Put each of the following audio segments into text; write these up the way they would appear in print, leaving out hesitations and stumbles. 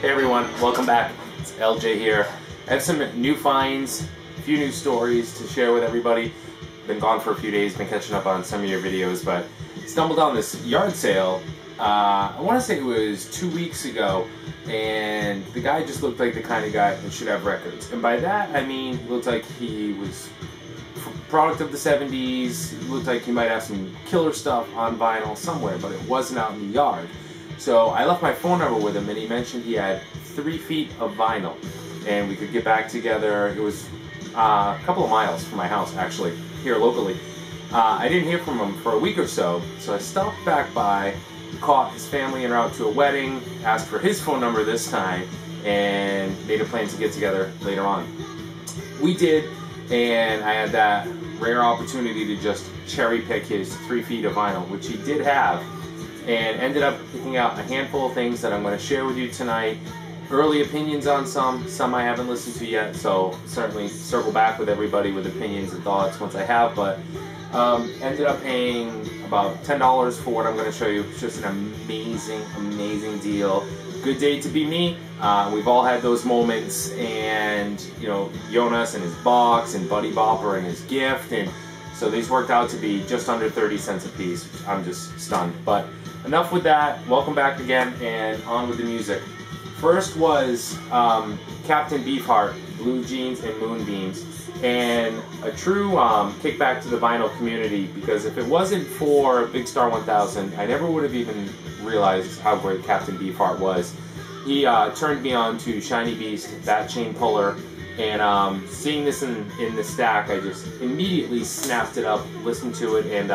Hey everyone, welcome back. It's LJ here. I have some new finds, a few new stories to share with everybody. Been gone for a few days, been catching up on some of your videos, but stumbled on this yard sale. I want to say it was 2 weeks ago, and the guy just looked like the kind of guy that should have records. And by that, I mean, he looked like he was product of the 70s, it looked like he might have some killer stuff on vinyl somewhere, but it wasn't out in the yard. So I left my phone number with him, and he mentioned he had 3 feet of vinyl, and we could get back together. It was a couple of miles from my house, actually, here locally. I didn't hear from him for a week or so, so I stopped back by, caught his family en route to a wedding, asked for his phone number this time, and made a plan to get together later on. We did, and I had that rare opportunity to just cherry pick his 3 feet of vinyl, which he did have, and ended up picking out a handful of things that I'm going to share with you tonight. Early opinions on some I haven't listened to yet, so certainly circle back with everybody with opinions and thoughts once I have, but ended up paying about $10 for what I'm going to show you. It's just an amazing, amazing deal. Good day to be me. We've all had those moments, and you know, Jonas and his box, and Buddy Bopper and his gift, and so these worked out to be just under 30 cents a piece. I'm just stunned. But enough with that. Welcome back again, and on with the music. First was Captain Beefheart, Blue Jeans and Moonbeams, and a true kickback to the vinyl community, because if it wasn't for Big Star 1000, I never would have even realized how great Captain Beefheart was. He turned me on to Shiny Beast, that chain puller, and seeing this in the stack, I just immediately snapped it up, listened to it, and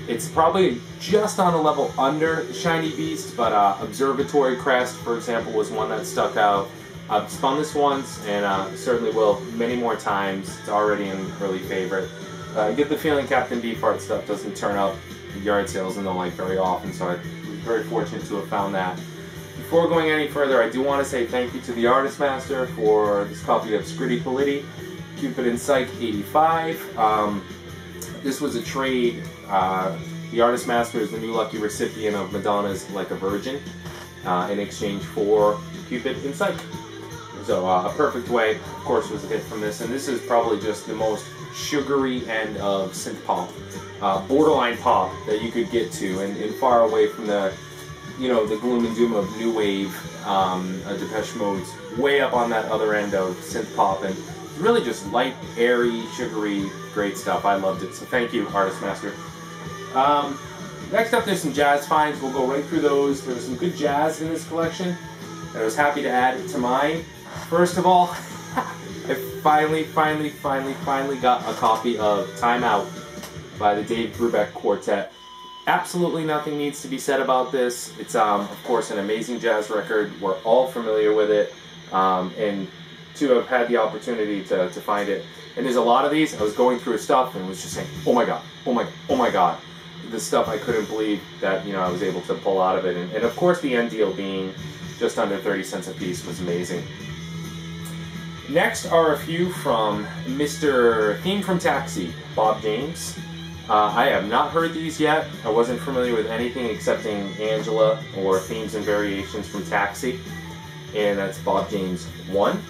it's probably just on a level under Shiny Beast, but Observatory Crest, for example, was one that stuck out. I've spun this once, and certainly will many more times. It's already an early favorite. I get the feeling Captain Beefheart stuff doesn't turn up at yard sales and the like very often, so I was very fortunate to have found that. Before going any further, I do want to say thank you to the Artist Master for this copy of Scritti Politti, Cupid and Psych 85. This was a trade. The Artist Master is the new lucky recipient of Madonna's Like a Virgin in exchange for Cupid and Psych. So a perfect way, of course, was a hit from this, and this is probably just the most sugary end of synth pop, borderline pop that you could get to, and far away from the, you know, the gloom and doom of new wave. Depeche Mode's way up on that other end of synth pop, and really just light, airy, sugary, great stuff. I loved it, so thank you, Artist Master. Next up, there's some jazz finds. We'll go right through those. There was some good jazz in this collection, and I was happy to add it to mine. First of all, I finally got a copy of Time Out by the Dave Brubeck Quartet. Absolutely nothing needs to be said about this. It's, of course, an amazing jazz record. We're all familiar with it, and to have had the opportunity to find it. And there's a lot of these. I was going through stuff and was just saying, oh my god, oh my god. This stuff I couldn't believe that, you know, I was able to pull out of it. And of course the end deal being just under 30 cents a piece was amazing. Next are a few from Mr. Theme from Taxi, Bob James. I have not heard these yet. I wasn't familiar with anything excepting Angela or Themes and Variations from Taxi. And that's Bob James 1.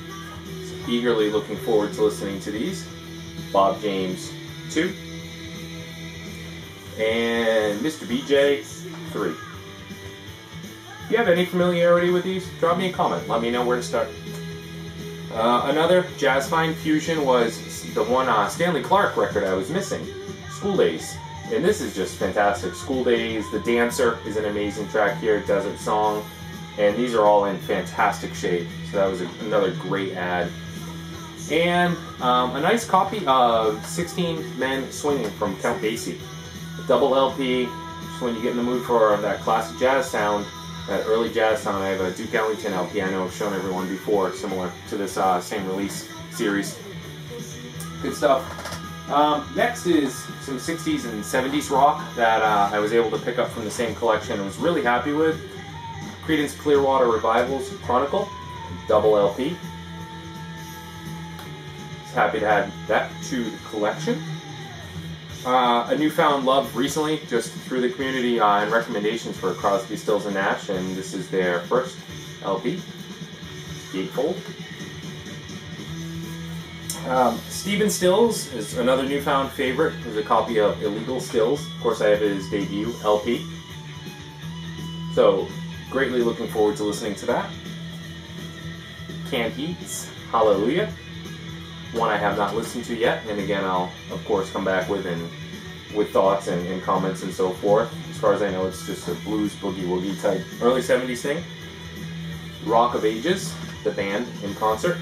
So eagerly looking forward to listening to these. Bob James 2. And Mr. BJ 3. If you have any familiarity with these, drop me a comment. Let me know where to start. Another jazz fine fusion was the one Stanley Clarke record I was missing, School Days. And this is just fantastic. School Days, The Dancer is an amazing track here, Desert Song, and these are all in fantastic shape. So that was another great ad. And a nice copy of 16 Men Swinging from Count Basie. A double LP, just when you get in the mood for that classic jazz sound, that early jazz sound. I have a Duke Ellington LP I know I've shown everyone before, similar to this same release series. Good stuff. Next is some 60s and 70s rock that I was able to pick up from the same collection and was really happy with. Creedence Clearwater Revival's Chronicle, double LP. Just happy to add that to the collection. A newfound love recently, just through the community and recommendations for Crosby, Stills and Nash, and this is their first LP. gatefold. Stephen Stills is another newfound favorite. There's a copy of Illegal Stills. Of course, I have his debut LP. So, greatly looking forward to listening to that. Canned Heat's Hallelujah. One I have not listened to yet, and again, I'll of course come back with thoughts and comments and so forth. As far as I know, it's just a blues boogie woogie type early 70s thing. Rock of Ages, the band in concert,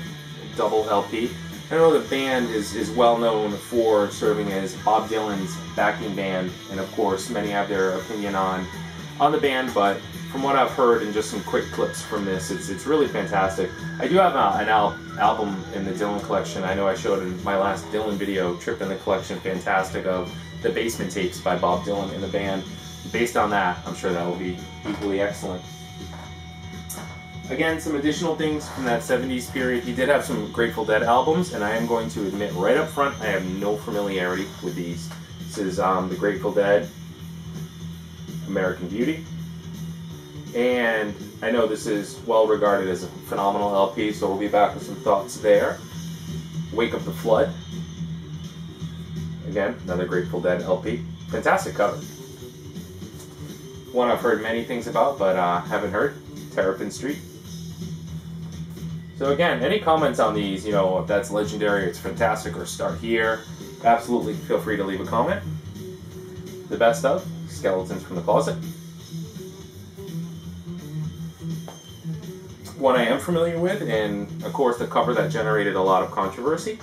double LP. I know the band is well known for serving as Bob Dylan's backing band, and of course many have their opinion on the band, but from what I've heard and just some quick clips from this, it's really fantastic. I do have an album in the Dylan collection. I know I showed in my last Dylan video, Trip in the Collection, fantastic, of the Basement Tapes by Bob Dylan and the band. Based on that, I'm sure that will be equally excellent. Again, some additional things from that 70s period. He did have some Grateful Dead albums, and I am going to admit right up front, I have no familiarity with these. This is the Grateful Dead, American Beauty. And I know this is well regarded as a phenomenal LP, so we'll be back with some thoughts there. Wake Up the Flood. Again, another Grateful Dead LP. Fantastic cover. One I've heard many things about, but haven't heard. Terrapin Street. So again, any comments on these, you know, if that's legendary, it's fantastic, or start here, absolutely feel free to leave a comment. The best of Skeletons from the Closet. One I am familiar with, and of course the cover that generated a lot of controversy,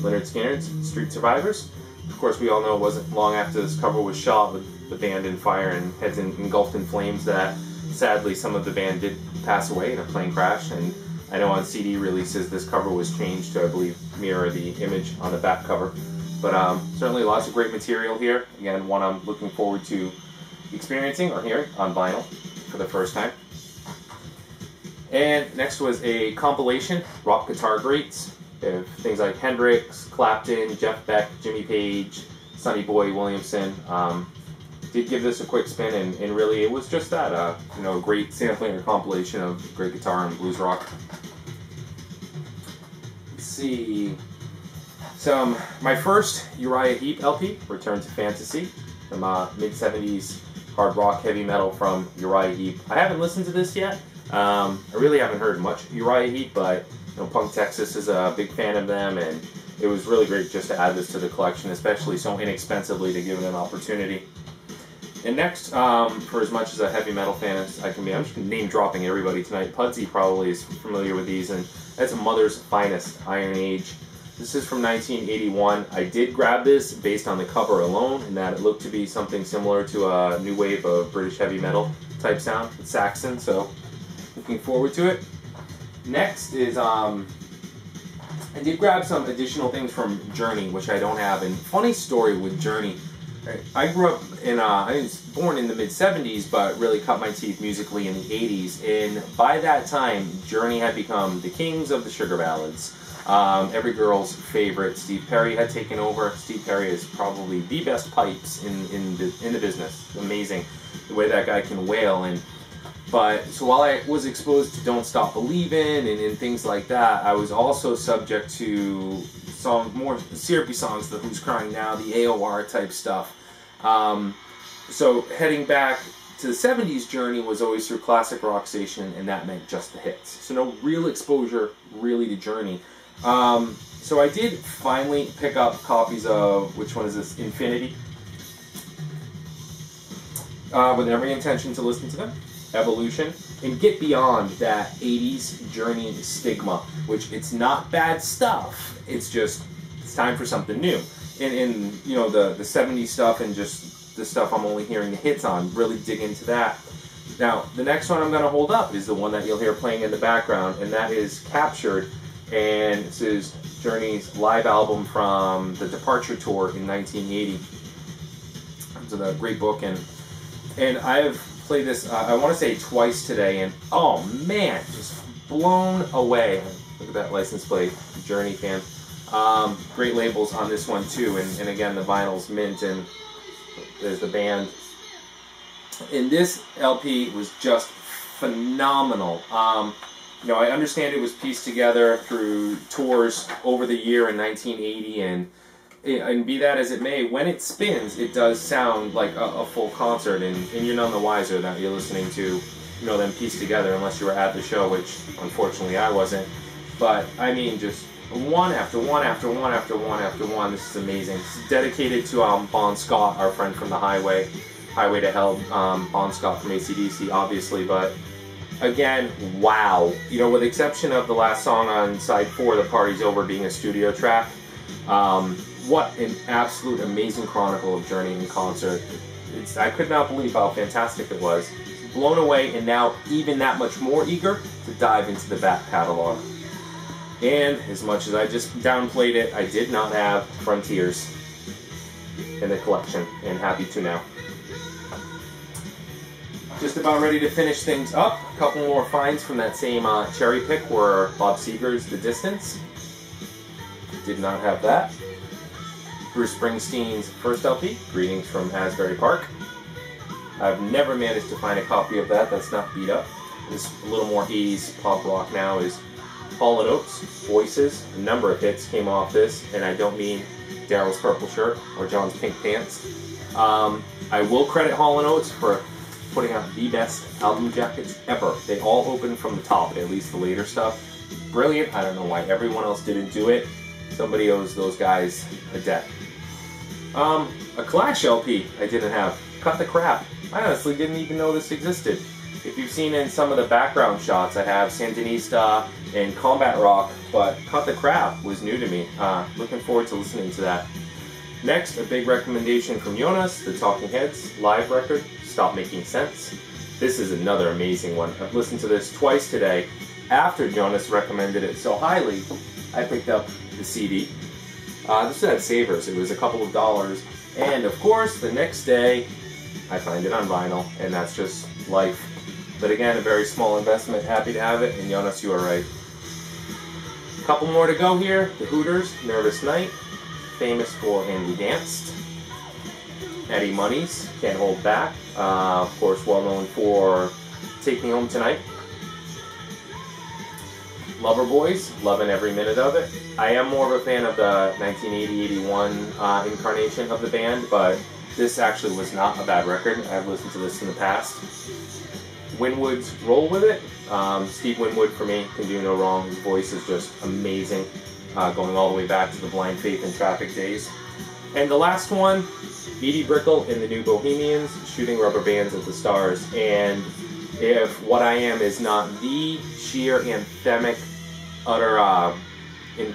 Lynyrd Skynyrd's Street Survivors. Of course, we all know it wasn't long after this cover was shot with the band in fire and heads engulfed in flames that sadly some of the band did pass away in a plane crash. And I know on CD releases this cover was changed to, I believe, mirror the image on the back cover. But certainly lots of great material here. Again, one I'm looking forward to experiencing or hearing on vinyl for the first time. And next was a compilation, Rock Guitar Greats. Things like Hendrix, Clapton, Jeff Beck, Jimmy Page, Sonny Boy Williamson. Did give this a quick spin, and really it was just that, you know, great sampling or compilation of great guitar and blues rock. Let's see. My first Uriah Heep LP, Return to Fantasy, from mid-70s hard rock, heavy metal from Uriah Heep. I haven't listened to this yet. I really haven't heard much Uriah Heep, but you know, Punk Texas is a big fan of them, and it was really great just to add this to the collection, especially so inexpensively, to give it an opportunity. And next, for as much as a heavy metal fan as I can be, I'm just name dropping everybody tonight. Pudsey probably is familiar with these, and that's Mother's Finest, Iron Age. This is from 1981. I did grab this based on the cover alone, and that it looked to be something similar to a new wave of British heavy metal type sound with Saxon, so looking forward to it. Next is, I did grab some additional things from Journey, which I don't have, and funny story with Journey. I grew up I was born in the mid-70s, but really cut my teeth musically in the 80s, and by that time, Journey had become the kings of the sugar ballads. Every girl's favorite. Steve Perry had taken over. Steve Perry is probably the best pipes in the business. Amazing the way that guy can wail. But so while I was exposed to Don't Stop Believin' and things like that, I was also subject to some more syrupy songs, the Who's Crying Now, the AOR type stuff. So heading back to the 70s, Journey was always through classic rock station, and that meant just the hits. So no real exposure really to Journey. So I did finally pick up copies of, which one is this, Infinity, with every intention to listen to them, Evolution, and get beyond that 80s Journey stigma, which it's not bad stuff, it's just, it's time for something new. And you know, the 70s stuff and just the stuff I'm only hearing the hits on, really dig into that. Now, the next one I'm going to hold up is the one that you'll hear playing in the background, and that is Captured. And this is Journey's live album from the Departure Tour in 1980. It's a great book, and I have played this, I want to say twice today, and oh man, just blown away. Look at that license plate, Journey fan. Great labels on this one too, and again, the vinyl's mint, and there's the band. And this LP was just phenomenal. You know, I understand it was pieced together through tours over the year in 1980, and be that as it may, when it spins, it does sound like a full concert, and you're none the wiser that you're listening to, you know, them pieced together, unless you were at the show, which unfortunately I wasn't. But I mean, just one after one after one after one after one. This is amazing. This is dedicated to Bon Scott, our friend from the Highway to Hell. Bon Scott from AC/DC, obviously, but again, wow. You know, with the exception of the last song on side 4, The Party's Over, being a studio track, what an absolute amazing chronicle of Journey in concert. I could not believe how fantastic it was. Blown away, and now even that much more eager to dive into the back catalog. And as much as I just downplayed it, I did not have Frontiers in the collection, and happy to now. Just about ready to finish things up. A couple more finds from that same cherry pick were Bob Seger's The Distance. Did not have that. Bruce Springsteen's first LP, Greetings from Asbury Park. I've never managed to find a copy of that that's not beat up. It's a little more 80s pop rock now. Is Hall & Oates, Voices. A number of hits came off this, and I don't mean Daryl's purple shirt or John's pink pants. I will credit Hall & Oates for putting out the best album jackets ever. They all open from the top, at least the later stuff. Brilliant. I don't know why everyone else didn't do it. Somebody owes those guys a debt. A Clash LP I didn't have. Cut the Crap. I honestly didn't even know this existed. If you've seen in some of the background shots, I have Sandinista and Combat Rock, but Cut the Crap was new to me. Looking forward to listening to that. Next, a big recommendation from Jonas, the Talking Heads live record, Stop Making Sense. This is another amazing one. I've listened to this twice today. After Jonas recommended it so highly, I picked up the CD. This was at Savers. It was a couple of dollars. And of course, the next day, I find it on vinyl, and that's just life. But again, a very small investment. Happy to have it, and Jonas, you are right. A couple more to go here. The Hooters, Nervous Night, famous for And We Danced. Eddie Money's, Can't Hold Back. Of course, well known for Take Me Home Tonight. Loverboys, loving every minute of it. I am more of a fan of the 1980-81 incarnation of the band, but this actually was not a bad record. I've listened to this in the past. Winwood's Roll With It. Steve Winwood, for me, can do no wrong. His voice is just amazing, going all the way back to the Blind Faith and Traffic days. And the last one, Edie Brickell and the New Bohemians, Shooting Rubber Bands at the Stars. And if What I Am is not the sheer anthemic, utter in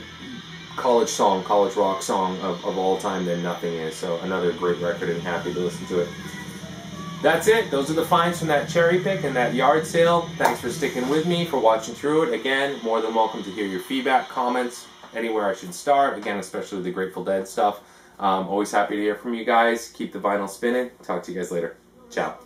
college rock song of all time, then nothing is. So another great record, and happy to listen to it. That's it. Those are the finds from that cherry pick and that yard sale. Thanks for sticking with me, for watching through it. Again, more than welcome to hear your feedback, comments, anywhere I should start. Again, especially the Grateful Dead stuff. Always happy to hear from you guys. Keep the vinyl spinning. Talk to you guys later. Ciao.